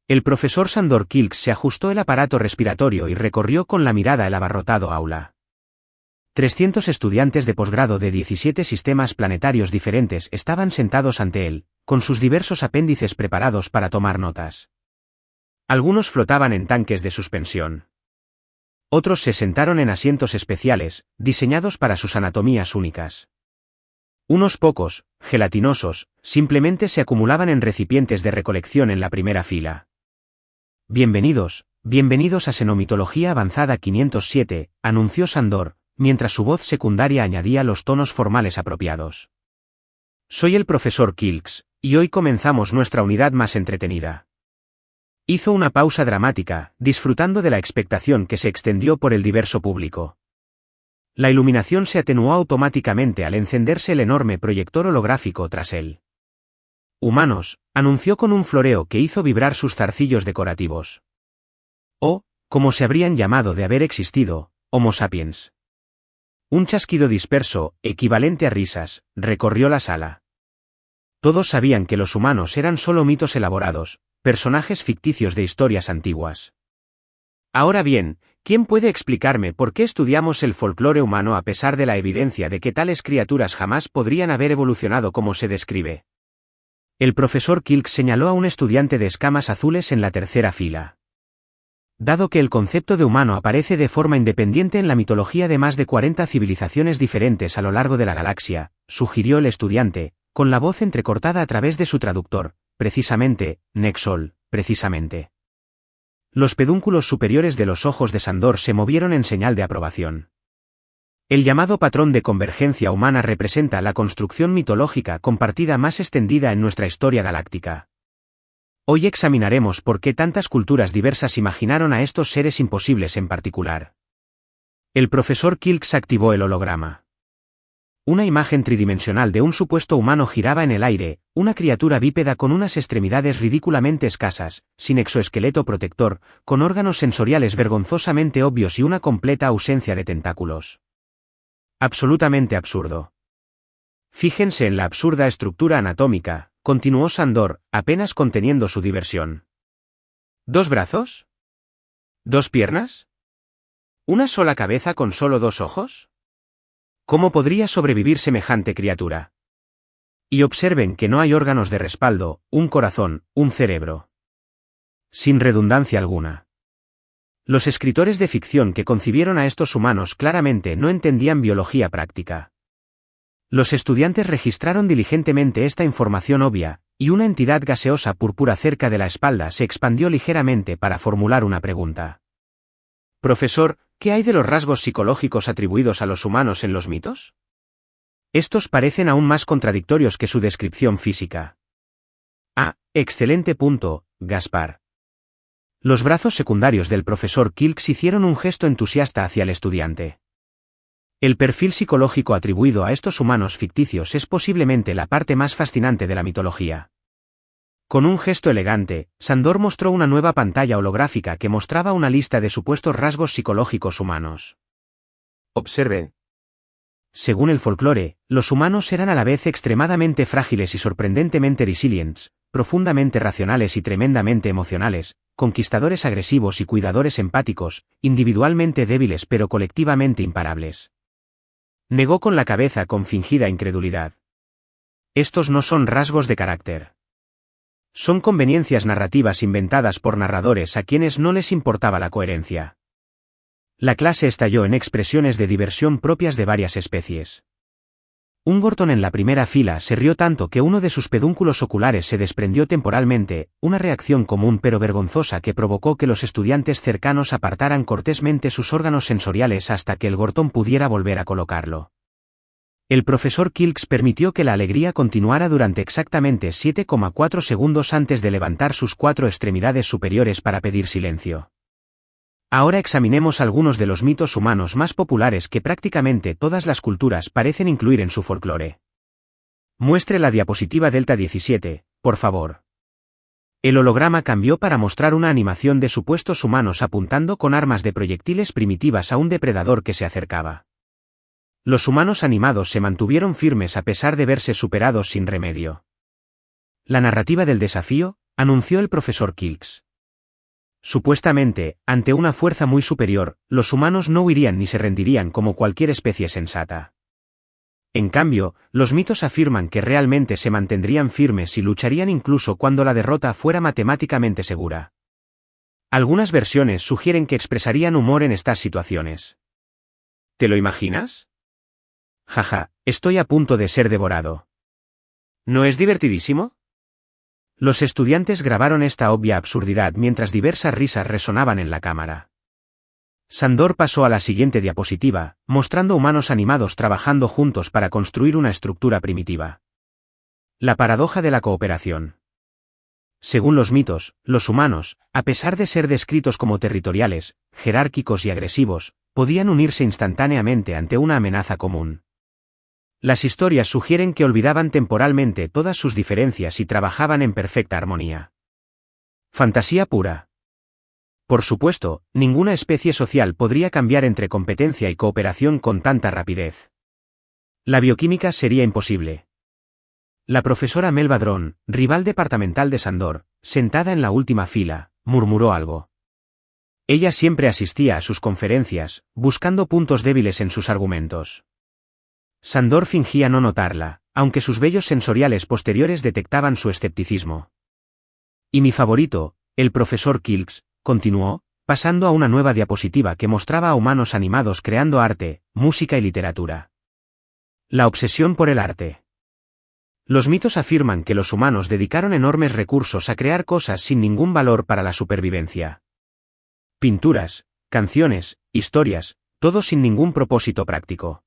El profesor Sandor Kilks se ajustó el aparato respiratorio y recorrió con la mirada el abarrotado aula. 300 estudiantes de posgrado de 17 sistemas planetarios diferentes estaban sentados ante él, con sus diversos apéndices preparados para tomar notas. Algunos flotaban en tanques de suspensión. Otros se sentaron en asientos especiales, diseñados para sus anatomías únicas. Unos pocos, gelatinosos, simplemente se acumulaban en recipientes de recolección en la primera fila. Bienvenidos a Xenomitología Avanzada 507, anunció Sandor, mientras su voz secundaria añadía los tonos formales apropiados. Soy el profesor Kilks, y hoy comenzamos nuestra unidad más entretenida. Hizo una pausa dramática, disfrutando de la expectación que se extendió por el diverso público. La iluminación se atenuó automáticamente al encenderse el enorme proyector holográfico tras él. Humanos, anunció con un floreo que hizo vibrar sus zarcillos decorativos. O, como se habrían llamado de haber existido, Homo sapiens. Un chasquido disperso, equivalente a risas, recorrió la sala. Todos sabían que los humanos eran solo mitos elaborados, personajes ficticios de historias antiguas. Ahora bien, ¿quién puede explicarme por qué estudiamos el folclore humano a pesar de la evidencia de que tales criaturas jamás podrían haber evolucionado como se describe? El profesor Kilks señaló a un estudiante de escamas azules en la tercera fila. Dado que el concepto de humano aparece de forma independiente en la mitología de más de 40 civilizaciones diferentes a lo largo de la galaxia, sugirió el estudiante, con la voz entrecortada a través de su traductor, precisamente, Nexol, precisamente. Los pedúnculos superiores de los ojos de Sandor se movieron en señal de aprobación. El llamado patrón de convergencia humana representa la construcción mitológica compartida más extendida en nuestra historia galáctica. Hoy examinaremos por qué tantas culturas diversas imaginaron a estos seres imposibles en particular. El profesor Kilks activó el holograma. Una imagen tridimensional de un supuesto humano giraba en el aire, una criatura bípeda con unas extremidades ridículamente escasas, sin exoesqueleto protector, con órganos sensoriales vergonzosamente obvios y una completa ausencia de tentáculos. Absolutamente absurdo. Fíjense en la absurda estructura anatómica, continuó Sandor, apenas conteniendo su diversión. ¿2 brazos? ¿2 piernas? ¿Una sola cabeza con solo 2 ojos? ¿Cómo podría sobrevivir semejante criatura? Y observen que no hay órganos de respaldo, un corazón, un cerebro. Sin redundancia alguna. Los escritores de ficción que concibieron a estos humanos claramente no entendían biología práctica. Los estudiantes registraron diligentemente esta información obvia, y una entidad gaseosa púrpura cerca de la espalda se expandió ligeramente para formular una pregunta. Profesor, ¿qué hay de los rasgos psicológicos atribuidos a los humanos en los mitos? Estos parecen aún más contradictorios que su descripción física. Ah, excelente punto, Gaspar. Los brazos secundarios del profesor Kilks hicieron un gesto entusiasta hacia el estudiante. El perfil psicológico atribuido a estos humanos ficticios es posiblemente la parte más fascinante de la mitología. Con un gesto elegante, Sandor mostró una nueva pantalla holográfica que mostraba una lista de supuestos rasgos psicológicos humanos. Observe. Según el folclore, los humanos eran a la vez extremadamente frágiles y sorprendentemente resilientes, profundamente racionales y tremendamente emocionales, conquistadores agresivos y cuidadores empáticos, individualmente débiles pero colectivamente imparables. Negó con la cabeza con fingida incredulidad. Estos no son rasgos de carácter. Son conveniencias narrativas inventadas por narradores a quienes no les importaba la coherencia. La clase estalló en expresiones de diversión propias de varias especies. Un Gorton en la primera fila se rió tanto que uno de sus pedúnculos oculares se desprendió temporalmente, una reacción común pero vergonzosa que provocó que los estudiantes cercanos apartaran cortésmente sus órganos sensoriales hasta que el Gorton pudiera volver a colocarlo. El profesor Kilks permitió que la alegría continuara durante exactamente 7,4 segundos antes de levantar sus 4 extremidades superiores para pedir silencio. Ahora examinemos algunos de los mitos humanos más populares que prácticamente todas las culturas parecen incluir en su folclore. Muestre la diapositiva Delta 17, por favor. El holograma cambió para mostrar una animación de supuestos humanos apuntando con armas de proyectiles primitivas a un depredador que se acercaba. Los humanos animados se mantuvieron firmes a pesar de verse superados sin remedio. La narrativa del desafío, anunció el profesor Kilks. Supuestamente, ante una fuerza muy superior, los humanos no huirían ni se rendirían como cualquier especie sensata. En cambio, los mitos afirman que realmente se mantendrían firmes y lucharían incluso cuando la derrota fuera matemáticamente segura. Algunas versiones sugieren que expresarían humor en estas situaciones. ¿Te lo imaginas? Jaja, estoy a punto de ser devorado. ¿No es divertidísimo? Los estudiantes grabaron esta obvia absurdidad mientras diversas risas resonaban en la cámara. Sandor pasó a la siguiente diapositiva, mostrando humanos animados trabajando juntos para construir una estructura primitiva. La paradoja de la cooperación. Según los mitos, los humanos, a pesar de ser descritos como territoriales, jerárquicos y agresivos, podían unirse instantáneamente ante una amenaza común. Las historias sugieren que olvidaban temporalmente todas sus diferencias y trabajaban en perfecta armonía. Fantasía pura. Por supuesto, ninguna especie social podría cambiar entre competencia y cooperación con tanta rapidez. La bioquímica sería imposible. La profesora Melba Dron, rival departamental de Sandor, sentada en la última fila, murmuró algo. Ella siempre asistía a sus conferencias, buscando puntos débiles en sus argumentos. Sandor fingía no notarla, aunque sus vellos sensoriales posteriores detectaban su escepticismo. Y mi favorito, el profesor Kilks, continuó, pasando a una nueva diapositiva que mostraba a humanos animados creando arte, música y literatura. La obsesión por el arte. Los mitos afirman que los humanos dedicaron enormes recursos a crear cosas sin ningún valor para la supervivencia. Pinturas, canciones, historias, todo sin ningún propósito práctico.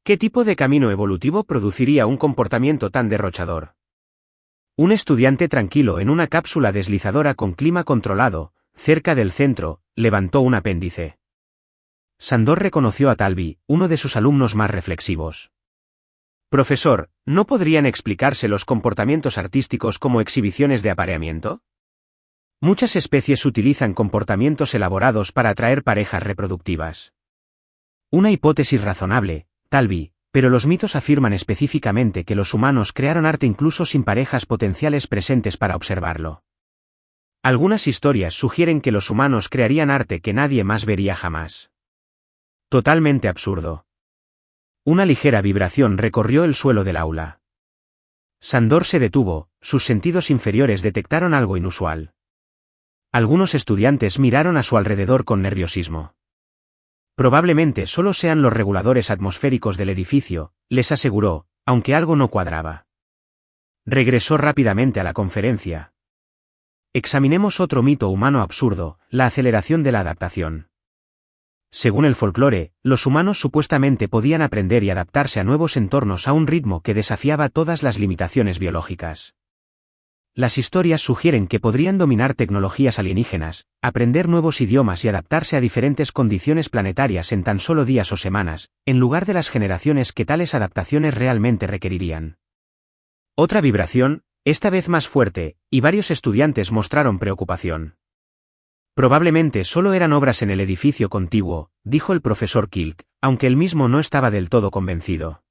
¿Qué tipo de camino evolutivo produciría un comportamiento tan derrochador? Un estudiante tranquilo en una cápsula deslizadora con clima controlado, cerca del centro, levantó un apéndice. Sandor reconoció a Talvi, uno de sus alumnos más reflexivos. Profesor, ¿no podrían explicarse los comportamientos artísticos como exhibiciones de apareamiento? Muchas especies utilizan comportamientos elaborados para atraer parejas reproductivas. Una hipótesis razonable, Talvi, pero los mitos afirman específicamente que los humanos crearon arte incluso sin parejas potenciales presentes para observarlo. Algunas historias sugieren que los humanos crearían arte que nadie más vería jamás. Totalmente absurdo. Una ligera vibración recorrió el suelo del aula. Sandor se detuvo, sus sentidos inferiores detectaron algo inusual. Algunos estudiantes miraron a su alrededor con nerviosismo. Probablemente solo sean los reguladores atmosféricos del edificio, les aseguró, aunque algo no cuadraba. Regresó rápidamente a la conferencia. Examinemos otro mito humano absurdo, la aceleración de la adaptación. Según el folclore, los humanos supuestamente podían aprender y adaptarse a nuevos entornos a un ritmo que desafiaba todas las limitaciones biológicas. Las historias sugieren que podrían dominar tecnologías alienígenas, aprender nuevos idiomas y adaptarse a diferentes condiciones planetarias en tan solo días o semanas, en lugar de las generaciones que tales adaptaciones realmente requerirían. Otra vibración, esta vez más fuerte, y varios estudiantes mostraron preocupación. Probablemente solo eran obras en el edificio contiguo, dijo el profesor Kilk, aunque él mismo no estaba del todo convencido.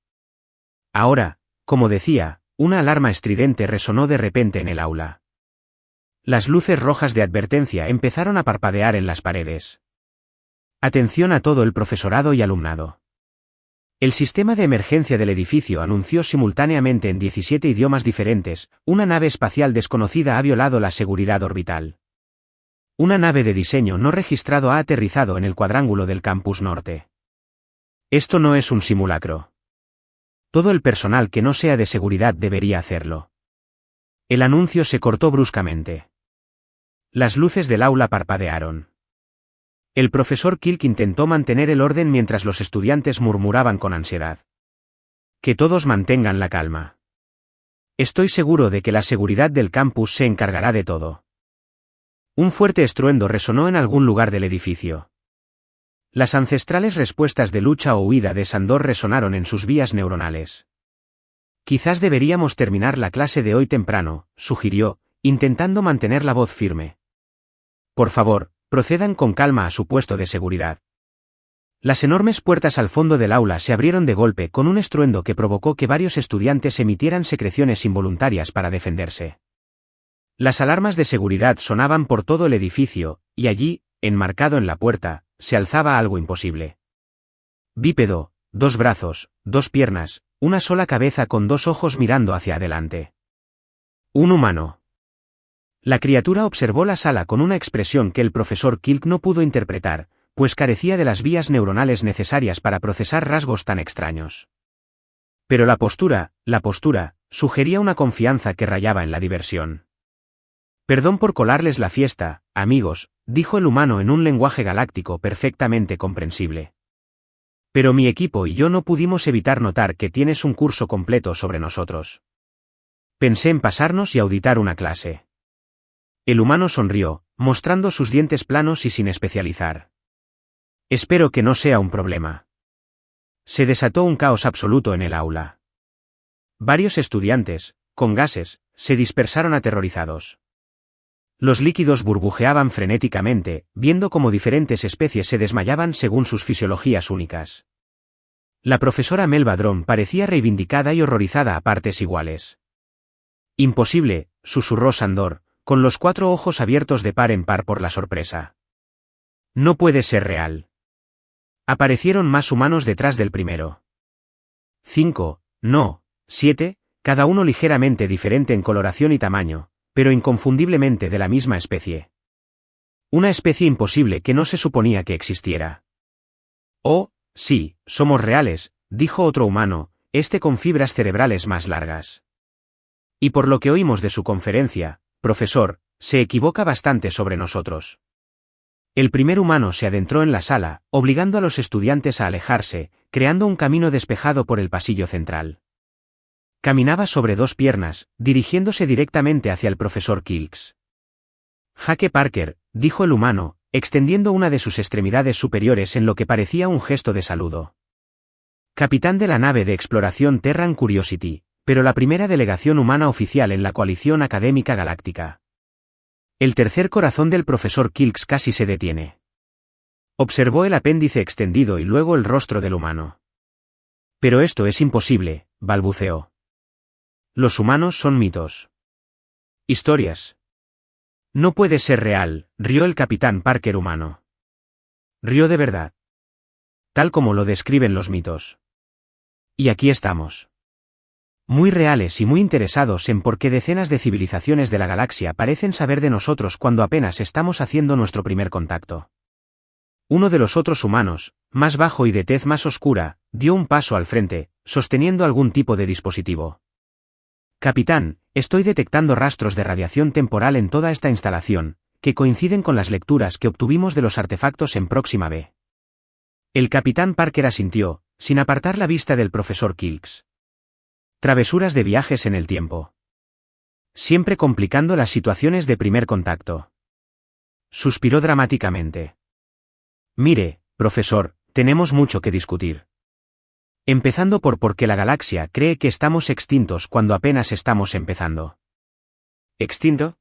Ahora, como decía, una alarma estridente resonó de repente en el aula. Las luces rojas de advertencia empezaron a parpadear en las paredes. Atención a todo el profesorado y alumnado. El sistema de emergencia del edificio anunció simultáneamente en 17 idiomas diferentes, una nave espacial desconocida ha violado la seguridad orbital. Una nave de diseño no registrado ha aterrizado en el cuadrángulo del campus norte. Esto no es un simulacro. Todo el personal que no sea de seguridad debería hacerlo. El anuncio se cortó bruscamente. Las luces del aula parpadearon. El profesor Kilk intentó mantener el orden mientras los estudiantes murmuraban con ansiedad. Que todos mantengan la calma. Estoy seguro de que la seguridad del campus se encargará de todo. Un fuerte estruendo resonó en algún lugar del edificio. Las ancestrales respuestas de lucha o huida de Sandor resonaron en sus vías neuronales. Quizás deberíamos terminar la clase de hoy temprano, sugirió, intentando mantener la voz firme. Por favor, procedan con calma a su puesto de seguridad. Las enormes puertas al fondo del aula se abrieron de golpe con un estruendo que provocó que varios estudiantes emitieran secreciones involuntarias para defenderse. Las alarmas de seguridad sonaban por todo el edificio, y allí, enmarcado en la puerta, se alzaba algo imposible. Bípedo, 2 brazos, 2 piernas, una sola cabeza con 2 ojos mirando hacia adelante. Un humano. La criatura observó la sala con una expresión que el profesor Kilk no pudo interpretar, pues carecía de las vías neuronales necesarias para procesar rasgos tan extraños. Pero la postura, sugería una confianza que rayaba en la diversión. Perdón por colarles la fiesta, amigos, dijo el humano en un lenguaje galáctico perfectamente comprensible. Pero mi equipo y yo no pudimos evitar notar que tienes un curso completo sobre nosotros. Pensé en pasarnos y auditar una clase. El humano sonrió, mostrando sus dientes planos y sin especializar. Espero que no sea un problema. Se desató un caos absoluto en el aula. Varios estudiantes, con gases, se dispersaron aterrorizados. Los líquidos burbujeaban frenéticamente, viendo cómo diferentes especies se desmayaban según sus fisiologías únicas. La profesora Melvadron parecía reivindicada y horrorizada a partes iguales. Imposible, susurró Sandor, con los 4 ojos abiertos de par en par por la sorpresa. No puede ser real. Aparecieron más humanos detrás del primero. 5, no, 7, cada uno ligeramente diferente en coloración y tamaño, pero inconfundiblemente de la misma especie. Una especie imposible que no se suponía que existiera. Oh, sí, somos reales, dijo otro humano, este con fibras cerebrales más largas. Y por lo que oímos de su conferencia, profesor, se equivoca bastante sobre nosotros. El primer humano se adentró en la sala, obligando a los estudiantes a alejarse, creando un camino despejado por el pasillo central. Caminaba sobre 2 piernas, dirigiéndose directamente hacia el profesor Kilks. Jaque Parker, dijo el humano, extendiendo una de sus extremidades superiores en lo que parecía un gesto de saludo. Capitán de la nave de exploración Terran Curiosity, pero la primera delegación humana oficial en la coalición académica galáctica. El tercer corazón del profesor Kilks casi se detiene. Observó el apéndice extendido y luego el rostro del humano. Pero esto es imposible, balbuceó. Los humanos son mitos. Historias. No puede ser real, rió el capitán Parker humano. Rió de verdad. Tal como lo describen los mitos. Y aquí estamos. Muy reales y muy interesados en por qué decenas de civilizaciones de la galaxia parecen saber de nosotros cuando apenas estamos haciendo nuestro primer contacto. Uno de los otros humanos, más bajo y de tez más oscura, dio un paso al frente, sosteniendo algún tipo de dispositivo. Capitán, estoy detectando rastros de radiación temporal en toda esta instalación, que coinciden con las lecturas que obtuvimos de los artefactos en Próxima B. El capitán Parker asintió, sin apartar la vista del profesor Kilks. Travesuras de viajes en el tiempo. Siempre complicando las situaciones de primer contacto. Suspiró dramáticamente. Mire, profesor, tenemos mucho que discutir. Empezando por qué la galaxia cree que estamos extintos cuando apenas estamos empezando. ¿Extinto?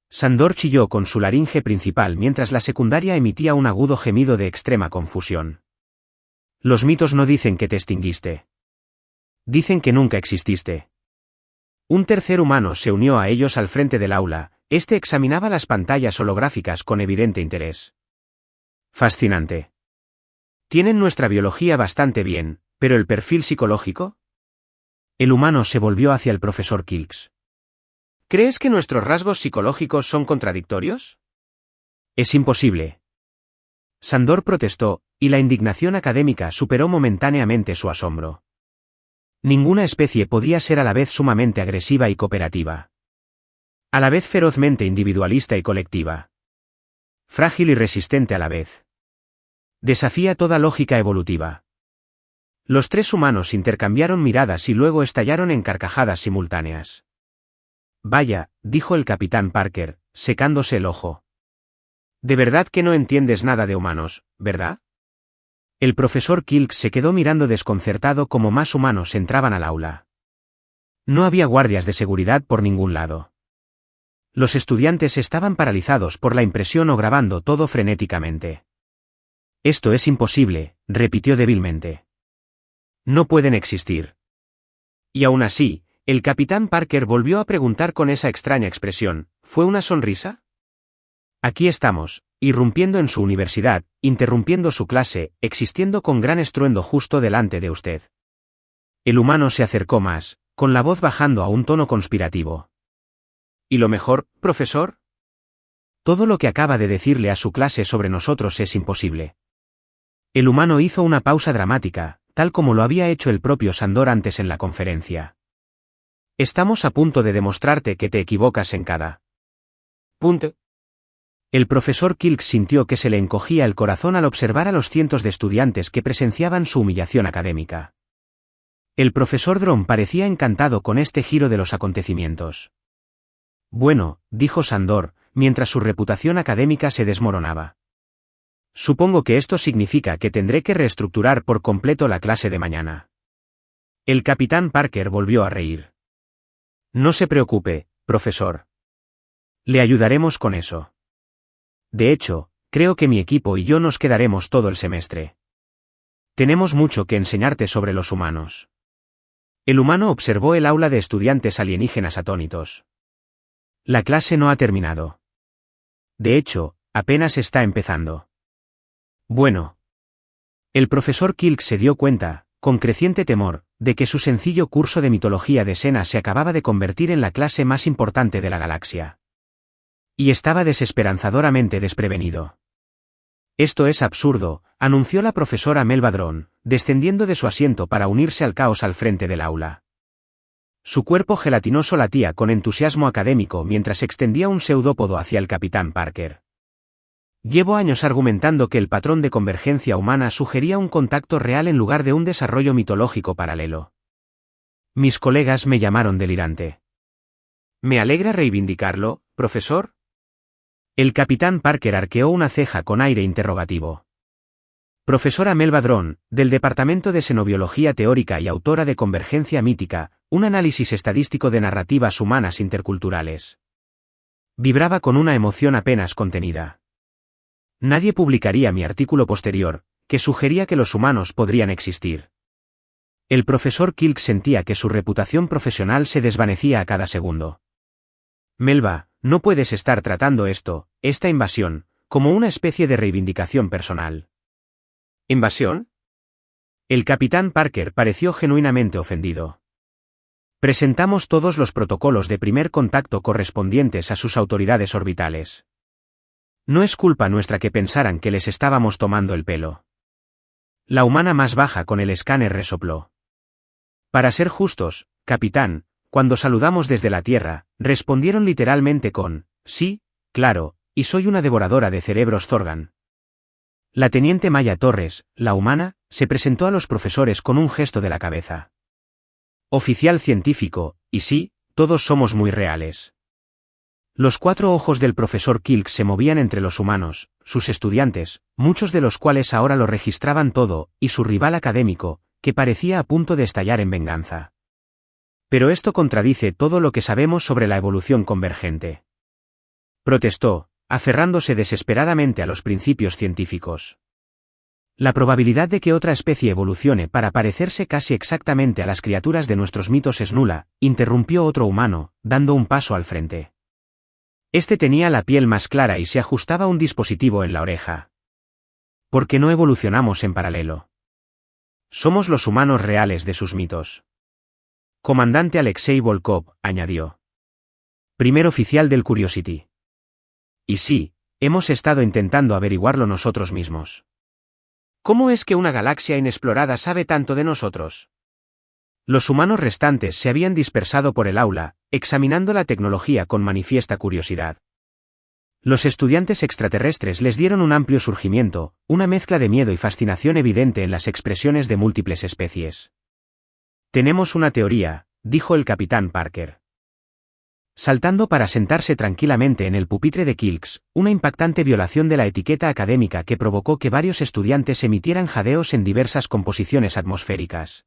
Sandor chilló con su laringe principal mientras la secundaria emitía un agudo gemido de extrema confusión. Los mitos no dicen que te extinguiste. Dicen que nunca exististe. Un tercer humano se unió a ellos al frente del aula, este examinaba las pantallas holográficas con evidente interés. Fascinante. Tienen nuestra biología bastante bien, pero ¿el perfil psicológico? El humano se volvió hacia el profesor Kilks. ¿Crees que nuestros rasgos psicológicos son contradictorios? Es imposible. Sandor protestó, y la indignación académica superó momentáneamente su asombro. Ninguna especie podía ser a la vez sumamente agresiva y cooperativa. A la vez ferozmente individualista y colectiva. Frágil y resistente a la vez. Desafía toda lógica evolutiva. Los 3 humanos intercambiaron miradas y luego estallaron en carcajadas simultáneas. Vaya, dijo el capitán Parker, secándose el ojo. De verdad que no entiendes nada de humanos, ¿verdad? El profesor Kilks se quedó mirando desconcertado como más humanos entraban al aula. No había guardias de seguridad por ningún lado. Los estudiantes estaban paralizados por la impresión o grabando todo frenéticamente. Esto es imposible, repitió débilmente. No pueden existir. Y aún así, El capitán Parker volvió a preguntar con esa extraña expresión. ¿Fue una sonrisa? Aquí estamos, irrumpiendo en su universidad, interrumpiendo su clase, existiendo con gran estruendo justo delante de usted. El humano se acercó más, con la voz bajando a un tono conspirativo. ¿Y lo mejor, profesor? Todo lo que acaba de decirle a su clase sobre nosotros es imposible. El humano hizo una pausa dramática, tal como lo había hecho el propio Sandor antes en la conferencia. Estamos a punto de demostrarte que te equivocas en cada punto. El profesor Kilks sintió que se le encogía el corazón al observar a los cientos de estudiantes que presenciaban su humillación académica. El profesor Drom parecía encantado con este giro de los acontecimientos. Bueno, dijo Sandor, mientras su reputación académica se desmoronaba. Supongo que esto significa que tendré que reestructurar por completo la clase de mañana. El capitán Parker volvió a reír. No se preocupe, profesor. Le ayudaremos con eso. De hecho, creo que mi equipo y yo nos quedaremos todo el semestre. Tenemos mucho que enseñarte sobre los humanos. El humano observó el aula de estudiantes alienígenas atónitos. La clase no ha terminado. De hecho, apenas está empezando. Bueno. El profesor Kilks se dio cuenta, con creciente temor, de que su sencillo curso de mitología de Sena se acababa de convertir en la clase más importante de la galaxia. Y estaba desesperanzadoramente desprevenido. Esto es absurdo, anunció la profesora Melba Dron, descendiendo de su asiento para unirse al caos al frente del aula. Su cuerpo gelatinoso latía con entusiasmo académico mientras extendía un pseudópodo hacia el capitán Parker. Llevo años argumentando que el patrón de convergencia humana sugería un contacto real en lugar de un desarrollo mitológico paralelo. Mis colegas me llamaron delirante. ¿Me alegra reivindicarlo, profesor? El capitán Parker arqueó una ceja con aire interrogativo. Profesora Melba Dron, del Departamento de Xenobiología Teórica y autora de Convergencia Mítica, un análisis estadístico de narrativas humanas interculturales. Vibraba con una emoción apenas contenida. Nadie publicaría mi artículo posterior, que sugería que los humanos podrían existir. El profesor Kilks sentía que su reputación profesional se desvanecía a cada segundo. Melba, no puedes estar tratando esta invasión, como una especie de reivindicación personal. ¿Invasión? El capitán Parker pareció genuinamente ofendido. Presentamos todos los protocolos de primer contacto correspondientes a sus autoridades orbitales. No es culpa nuestra que pensaran que les estábamos tomando el pelo. La humana más baja con el escáner resopló. Para ser justos, capitán, cuando saludamos desde la Tierra, respondieron literalmente con, sí, claro, y soy una devoradora de cerebros Zorgan. La teniente Maya Torres, la humana, se presentó a los profesores con un gesto de la cabeza. Oficial científico, y sí, todos somos muy reales. Los 4 ojos del profesor Kilks se movían entre los humanos, sus estudiantes, muchos de los cuales ahora lo registraban todo, y su rival académico, que parecía a punto de estallar en venganza. Pero esto contradice todo lo que sabemos sobre la evolución convergente. Protestó, aferrándose desesperadamente a los principios científicos. La probabilidad de que otra especie evolucione para parecerse casi exactamente a las criaturas de nuestros mitos es nula, interrumpió otro humano, dando un paso al frente. Este tenía la piel más clara y se ajustaba un dispositivo en la oreja. ¿Por qué no evolucionamos en paralelo? Somos los humanos reales de sus mitos. Comandante Alexei Volkov, añadió. Primer oficial del Curiosity. Y sí, hemos estado intentando averiguarlo nosotros mismos. ¿Cómo es que una galaxia inexplorada sabe tanto de nosotros? Los humanos restantes se habían dispersado por el aula, examinando la tecnología con manifiesta curiosidad. Los estudiantes extraterrestres les dieron un amplio surgimiento, una mezcla de miedo y fascinación evidente en las expresiones de múltiples especies. Tenemos una teoría, dijo el capitán Parker. Saltando para sentarse tranquilamente en el pupitre de Kilks, una impactante violación de la etiqueta académica que provocó que varios estudiantes emitieran jadeos en diversas composiciones atmosféricas.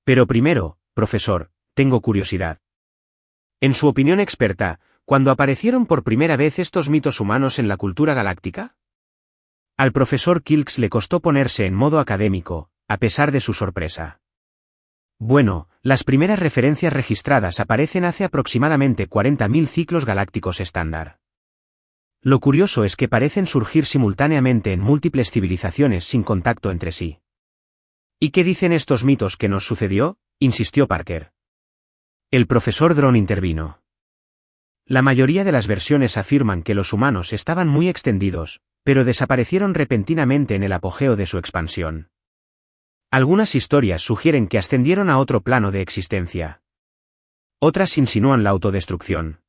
Pero primero, profesor, tengo curiosidad. En su opinión experta, ¿cuándo aparecieron por primera vez estos mitos humanos en la cultura galáctica? Al profesor Kilks le costó ponerse en modo académico, a pesar de su sorpresa. Bueno, las primeras referencias registradas aparecen hace aproximadamente 40.000 ciclos galácticos estándar. Lo curioso es que parecen surgir simultáneamente en múltiples civilizaciones sin contacto entre sí. ¿Y qué dicen estos mitos que nos sucedió?, insistió Parker. El profesor Drone intervino. La mayoría de las versiones afirman que los humanos estaban muy extendidos, pero desaparecieron repentinamente en el apogeo de su expansión. Algunas historias sugieren que ascendieron a otro plano de existencia. Otras insinúan la autodestrucción.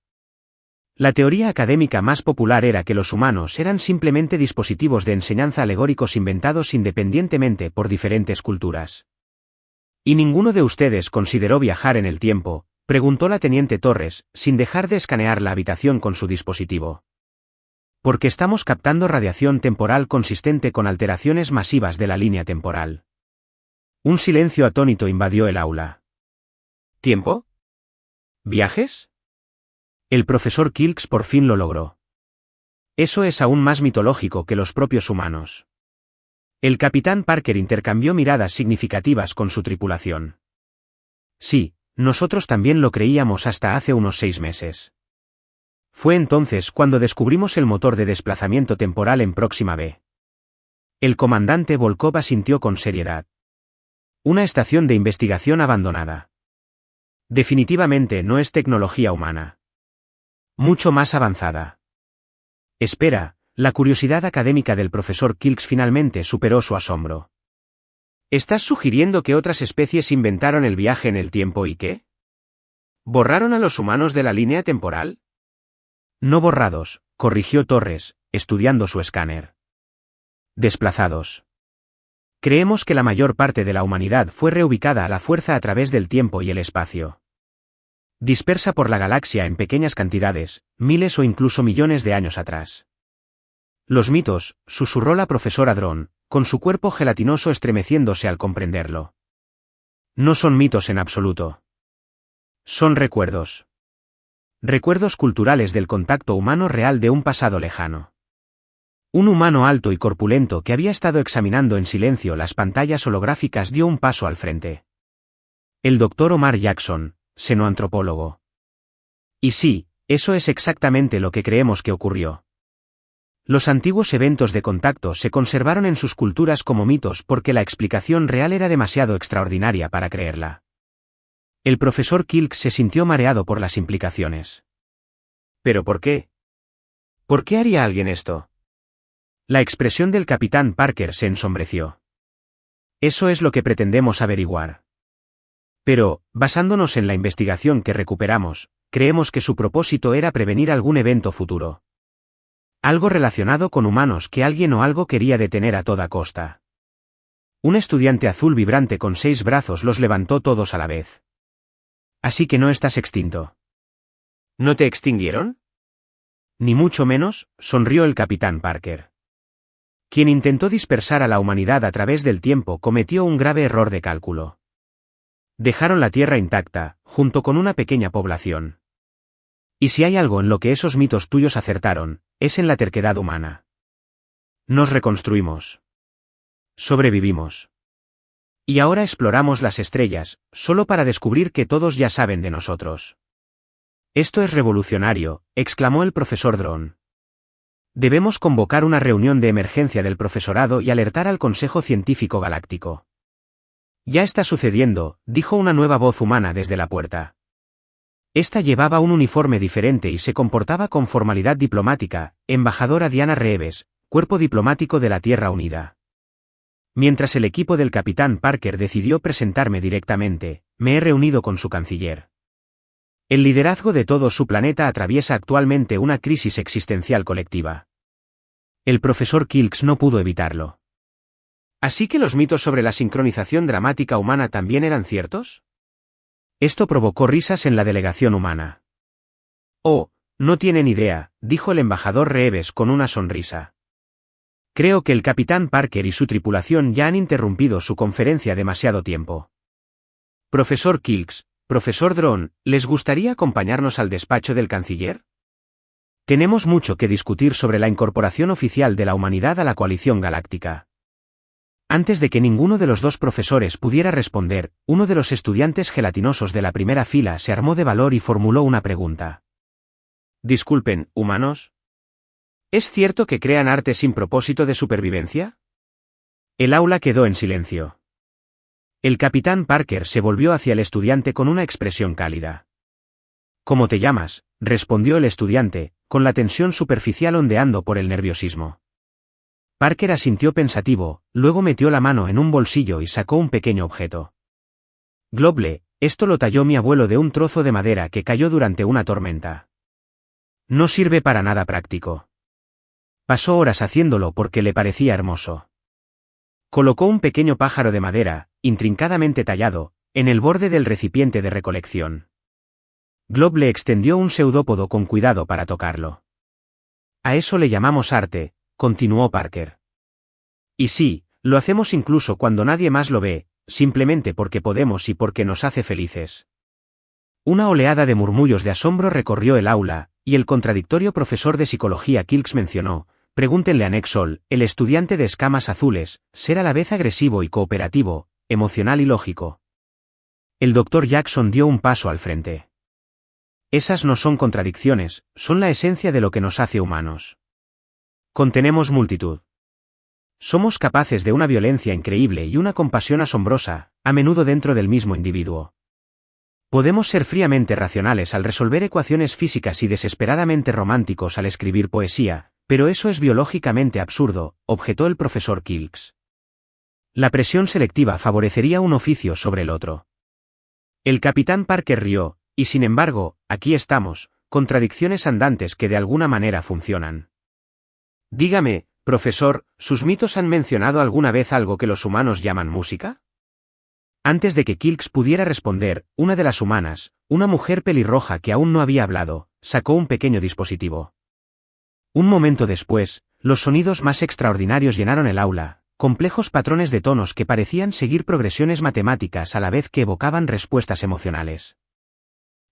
La teoría académica más popular era que los humanos eran simplemente dispositivos de enseñanza alegóricos inventados independientemente por diferentes culturas. ¿Y ninguno de ustedes consideró viajar en el tiempo?, preguntó la teniente Torres, sin dejar de escanear la habitación con su dispositivo. Porque estamos captando radiación temporal consistente con alteraciones masivas de la línea temporal. Un silencio atónito invadió el aula. ¿Tiempo? ¿Viajes? El profesor Kilks por fin lo logró. Eso es aún más mitológico que los propios humanos. El capitán Parker intercambió miradas significativas con su tripulación. Sí, nosotros también lo creíamos hasta hace unos 6 meses. Fue entonces cuando descubrimos el motor de desplazamiento temporal en Próxima B. El comandante Volkov asintió con seriedad. Una estación de investigación abandonada. Definitivamente no es tecnología humana. Mucho más avanzada. Espera, la curiosidad académica del profesor Kilks finalmente superó su asombro. ¿Estás sugiriendo que otras especies inventaron el viaje en el tiempo y qué? ¿Borraron a los humanos de la línea temporal? No borrados, corrigió Torres, estudiando su escáner. Desplazados. Creemos que la mayor parte de la humanidad fue reubicada a la fuerza a través del tiempo y el espacio. Dispersa por la galaxia en pequeñas cantidades, miles o incluso millones de años atrás. Los mitos, susurró la profesora Drone, con su cuerpo gelatinoso estremeciéndose al comprenderlo. No son mitos en absoluto. Son recuerdos. Recuerdos culturales del contacto humano real de un pasado lejano. Un humano alto y corpulento que había estado examinando en silencio las pantallas holográficas dio un paso al frente. El doctor Omar Jackson, xenoantropólogo. Y sí, eso es exactamente lo que creemos que ocurrió. Los antiguos eventos de contacto se conservaron en sus culturas como mitos porque la explicación real era demasiado extraordinaria para creerla. El profesor Kilks se sintió mareado por las implicaciones. ¿Pero por qué? ¿Por qué haría alguien esto? La expresión del capitán Parker se ensombreció. Eso es lo que pretendemos averiguar. Pero, basándonos en la investigación que recuperamos, creemos que su propósito era prevenir algún evento futuro. Algo relacionado con humanos que alguien o algo quería detener a toda costa. Un estudiante azul vibrante con 6 brazos los levantó todos a la vez. Así que no estás extinto. ¿No te extinguieron? Ni mucho menos, sonrió el capitán Parker. Quien intentó dispersar a la humanidad a través del tiempo cometió un grave error de cálculo. Dejaron la Tierra intacta, junto con una pequeña población. Y si hay algo en lo que esos mitos tuyos acertaron, es en la terquedad humana. Nos reconstruimos. Sobrevivimos. Y ahora exploramos las estrellas, solo para descubrir que todos ya saben de nosotros. Esto es revolucionario, exclamó el profesor Drone. Debemos convocar una reunión de emergencia del profesorado y alertar al Consejo Científico Galáctico. Ya está sucediendo, dijo una nueva voz humana desde la puerta. Esta llevaba un uniforme diferente y se comportaba con formalidad diplomática, embajadora Diana Reeves, Cuerpo Diplomático de la Tierra Unida. Mientras el equipo del capitán Parker decidió presentarme directamente, me he reunido con su canciller. El liderazgo de todo su planeta atraviesa actualmente una crisis existencial colectiva. El profesor Kilks no pudo evitarlo. ¿Así que los mitos sobre la sincronización dramática humana también eran ciertos? Esto provocó risas en la delegación humana. Oh, no tienen idea, dijo el embajador Reeves con una sonrisa. Creo que el capitán Parker y su tripulación ya han interrumpido su conferencia demasiado tiempo. Profesor Kilks, profesor Drone, ¿les gustaría acompañarnos al despacho del canciller? Tenemos mucho que discutir sobre la incorporación oficial de la humanidad a la coalición galáctica. Antes de que ninguno de los dos profesores pudiera responder, uno de los estudiantes gelatinosos de la primera fila se armó de valor y formuló una pregunta. Disculpen, ¿humanos? ¿Es cierto que crean arte sin propósito de supervivencia? El aula quedó en silencio. El capitán Parker se volvió hacia el estudiante con una expresión cálida. ¿Cómo te llamas?, respondió el estudiante, con la tensión superficial ondeando por el nerviosismo. Parker asintió pensativo, luego metió la mano en un bolsillo y sacó un pequeño objeto. Globle, esto lo talló mi abuelo de un trozo de madera que cayó durante una tormenta. No sirve para nada práctico. Pasó horas haciéndolo porque le parecía hermoso. Colocó un pequeño pájaro de madera, intrincadamente tallado, en el borde del recipiente de recolección. Glob le extendió un pseudópodo con cuidado para tocarlo. A eso le llamamos arte, continuó Parker. Y sí, lo hacemos incluso cuando nadie más lo ve, simplemente porque podemos y porque nos hace felices. Una oleada de murmullos de asombro recorrió el aula, y el contradictorio profesor de psicología Kilks mencionó: pregúntenle a Nick Sol, el estudiante de escamas azules, ser a la vez agresivo y cooperativo, emocional y lógico. El Dr. Jackson dio un paso al frente. Esas no son contradicciones, son la esencia de lo que nos hace humanos. Contenemos multitud. Somos capaces de una violencia increíble y una compasión asombrosa, a menudo dentro del mismo individuo. Podemos ser fríamente racionales al resolver ecuaciones físicas y desesperadamente románticos al escribir poesía, pero eso es biológicamente absurdo, objetó el profesor Kilks. La presión selectiva favorecería un oficio sobre el otro. El capitán Parker rió, y sin embargo, aquí estamos, contradicciones andantes que de alguna manera funcionan. Dígame, profesor, ¿sus mitos han mencionado alguna vez algo que los humanos llaman música? Antes de que Kilks pudiera responder, una de las humanas, una mujer pelirroja que aún no había hablado, sacó un pequeño dispositivo. Un momento después, los sonidos más extraordinarios llenaron el aula, complejos patrones de tonos que parecían seguir progresiones matemáticas a la vez que evocaban respuestas emocionales.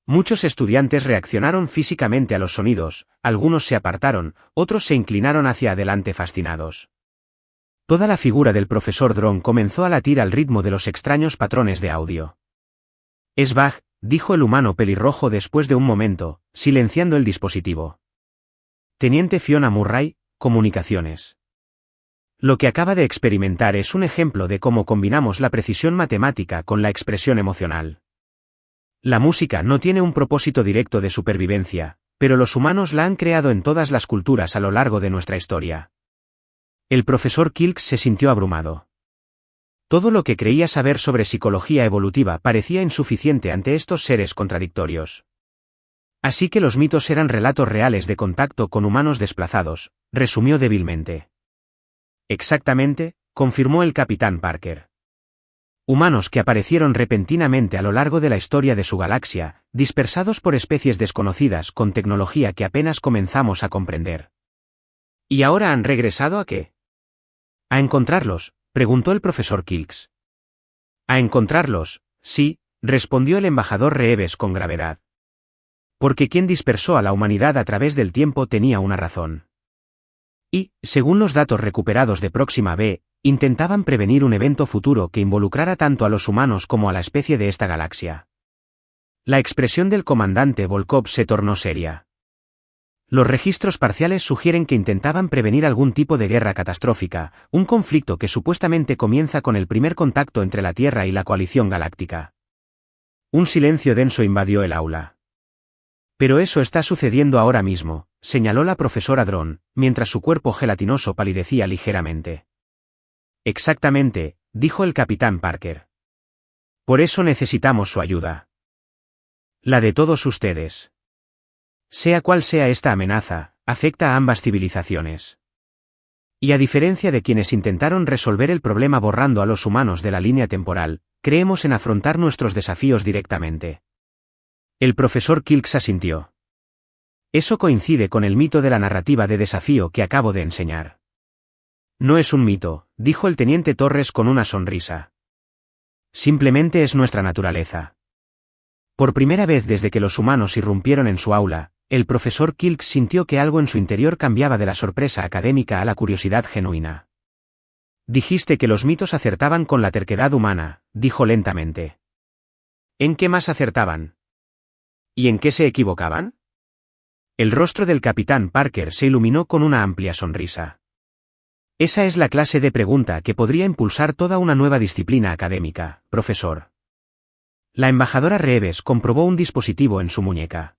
Muchos estudiantes reaccionaron físicamente a los sonidos, algunos se apartaron, otros se inclinaron hacia adelante fascinados. Toda la figura del profesor Drone comenzó a latir al ritmo de los extraños patrones de audio. Es Bach, dijo el humano pelirrojo después de un momento, silenciando el dispositivo. Teniente Fiona Murray, Comunicaciones. Lo que acaba de experimentar es un ejemplo de cómo combinamos la precisión matemática con la expresión emocional. La música no tiene un propósito directo de supervivencia, pero los humanos la han creado en todas las culturas a lo largo de nuestra historia. El profesor Kilks se sintió abrumado. Todo lo que creía saber sobre psicología evolutiva parecía insuficiente ante estos seres contradictorios. Así que los mitos eran relatos reales de contacto con humanos desplazados, resumió débilmente. Exactamente, confirmó el capitán Parker. Humanos que aparecieron repentinamente a lo largo de la historia de su galaxia, dispersados por especies desconocidas con tecnología que apenas comenzamos a comprender. ¿Y ahora han regresado a qué? ¿A encontrarlos?, preguntó el profesor Kilks. A encontrarlos, sí, respondió el embajador Reeves con gravedad. Porque quien dispersó a la humanidad a través del tiempo tenía una razón. Y, según los datos recuperados de Próxima B, intentaban prevenir un evento futuro que involucrara tanto a los humanos como a la especie de esta galaxia. La expresión del comandante Volkov se tornó seria. Los registros parciales sugieren que intentaban prevenir algún tipo de guerra catastrófica, un conflicto que supuestamente comienza con el primer contacto entre la Tierra y la coalición galáctica. Un silencio denso invadió el aula. Pero eso está sucediendo ahora mismo, señaló la profesora Drone, mientras su cuerpo gelatinoso palidecía ligeramente. Exactamente, dijo el capitán Parker. Por eso necesitamos su ayuda. La de todos ustedes. Sea cual sea esta amenaza, afecta a ambas civilizaciones. Y a diferencia de quienes intentaron resolver el problema borrando a los humanos de la línea temporal, creemos en afrontar nuestros desafíos directamente. El profesor Kilks asintió. Eso coincide con el mito de la narrativa de desafío que acabo de enseñar. No es un mito, dijo el teniente Torres con una sonrisa. Simplemente es nuestra naturaleza. Por primera vez desde que los humanos irrumpieron en su aula, el profesor Kilks sintió que algo en su interior cambiaba de la sorpresa académica a la curiosidad genuina. Dijiste que los mitos acertaban con la terquedad humana, dijo lentamente. ¿En qué más acertaban? ¿Y en qué se equivocaban? El rostro del capitán Parker se iluminó con una amplia sonrisa. Esa es la clase de pregunta que podría impulsar toda una nueva disciplina académica, profesor. La embajadora Reeves comprobó un dispositivo en su muñeca.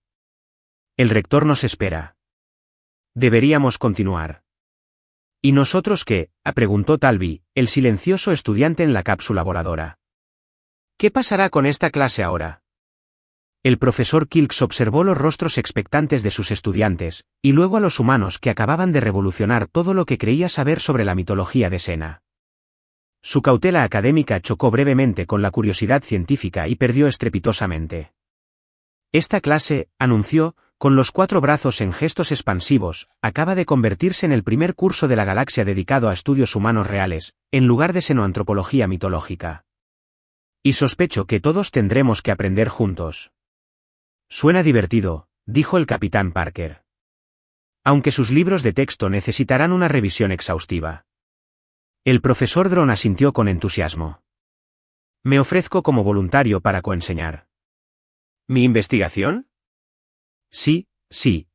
El rector nos espera. Deberíamos continuar. ¿Y nosotros qué?, preguntó Talby, el silencioso estudiante en la cápsula voladora. ¿Qué pasará con esta clase ahora? El profesor Kilks observó los rostros expectantes de sus estudiantes, y luego a los humanos que acababan de revolucionar todo lo que creía saber sobre la mitología de Sena. Su cautela académica chocó brevemente con la curiosidad científica y perdió estrepitosamente. Esta clase, anunció, con los 4 brazos en gestos expansivos, acaba de convertirse en el primer curso de la galaxia dedicado a estudios humanos reales, en lugar de xenoantropología mitológica. Y sospecho que todos tendremos que aprender juntos. Suena divertido, dijo el capitán Parker. Aunque sus libros de texto necesitarán una revisión exhaustiva. El profesor Drone asintió con entusiasmo. Me ofrezco como voluntario para coenseñar. ¿Mi investigación? Sí,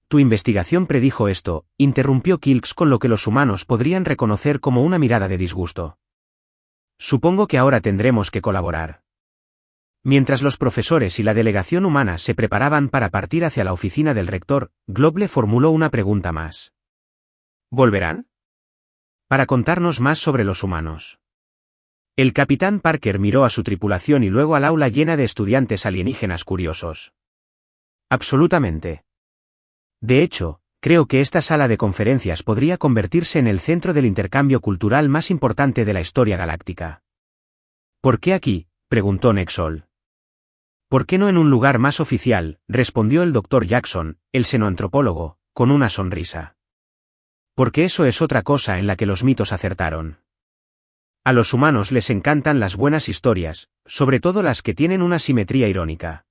tu investigación predijo esto, interrumpió Kilks con lo que los humanos podrían reconocer como una mirada de disgusto. Supongo que ahora tendremos que colaborar. Mientras los profesores y la delegación humana se preparaban para partir hacia la oficina del rector, Globle formuló una pregunta más. ¿Volverán? Para contarnos más sobre los humanos. El capitán Parker miró a su tripulación y luego al aula llena de estudiantes alienígenas curiosos. Absolutamente. De hecho, creo que esta sala de conferencias podría convertirse en el centro del intercambio cultural más importante de la historia galáctica. ¿Por qué aquí?, preguntó Nexol. ¿Por qué no en un lugar más oficial?, respondió el Dr. Jackson, el xenoantropólogo, con una sonrisa. Porque eso es otra cosa en la que los mitos acertaron. A los humanos les encantan las buenas historias, sobre todo las que tienen una simetría irónica.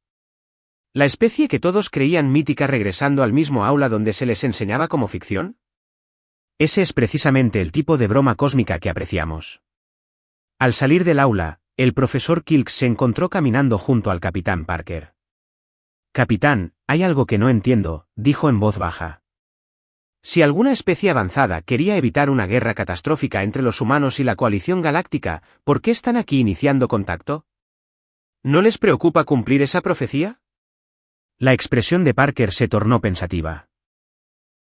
¿La especie que todos creían mítica regresando al mismo aula donde se les enseñaba como ficción? Ese es precisamente el tipo de broma cósmica que apreciamos. Al salir del aula, el profesor Kilks se encontró caminando junto al capitán Parker. Capitán, hay algo que no entiendo, dijo en voz baja. Si alguna especie avanzada quería evitar una guerra catastrófica entre los humanos y la coalición galáctica, ¿por qué están aquí iniciando contacto? ¿No les preocupa cumplir esa profecía? La expresión de Parker se tornó pensativa.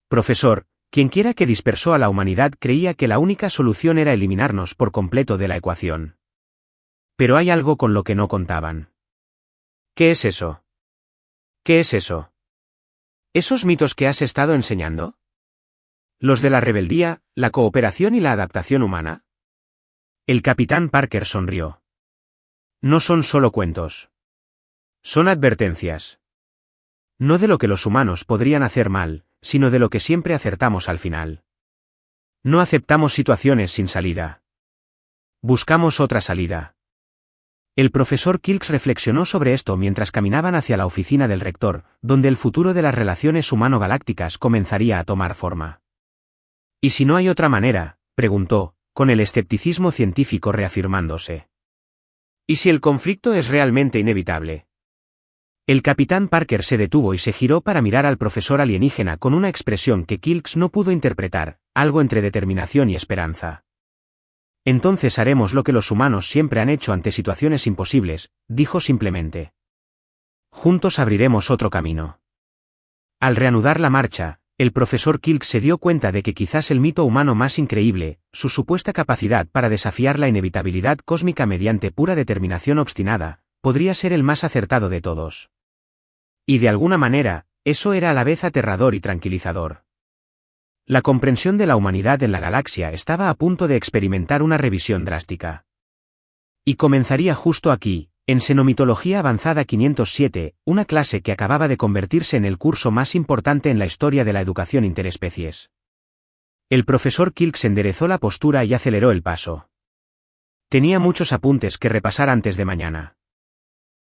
Profesor, quienquiera que dispersó a la humanidad creía que la única solución era eliminarnos por completo de la ecuación. Pero hay algo con lo que no contaban. ¿Qué es eso? ¿Qué es eso? ¿Esos mitos que has estado enseñando? ¿Los de la rebeldía, la cooperación y la adaptación humana? El capitán Parker sonrió. No son solo cuentos. Son advertencias. No de lo que los humanos podrían hacer mal, sino de lo que siempre acertamos al final. No aceptamos situaciones sin salida. Buscamos otra salida. El profesor Kilks reflexionó sobre esto mientras caminaban hacia la oficina del rector, donde el futuro de las relaciones humano-galácticas comenzaría a tomar forma. ¿Y si no hay otra manera?, preguntó, con el escepticismo científico reafirmándose. ¿Y si el conflicto es realmente inevitable? El capitán Parker se detuvo y se giró para mirar al profesor alienígena con una expresión que Kilks no pudo interpretar, algo entre determinación y esperanza. Entonces haremos lo que los humanos siempre han hecho ante situaciones imposibles, dijo simplemente. Juntos abriremos otro camino. Al reanudar la marcha, el profesor Kilks se dio cuenta de que quizás el mito humano más increíble, su supuesta capacidad para desafiar la inevitabilidad cósmica mediante pura determinación obstinada, podría ser el más acertado de todos. Y de alguna manera, eso era a la vez aterrador y tranquilizador. La comprensión de la humanidad en la galaxia estaba a punto de experimentar una revisión drástica. Y comenzaría justo aquí, en Xenomitología Avanzada 507, una clase que acababa de convertirse en el curso más importante en la historia de la educación interespecies. El profesor Kilks enderezó la postura y aceleró el paso. Tenía muchos apuntes que repasar antes de mañana.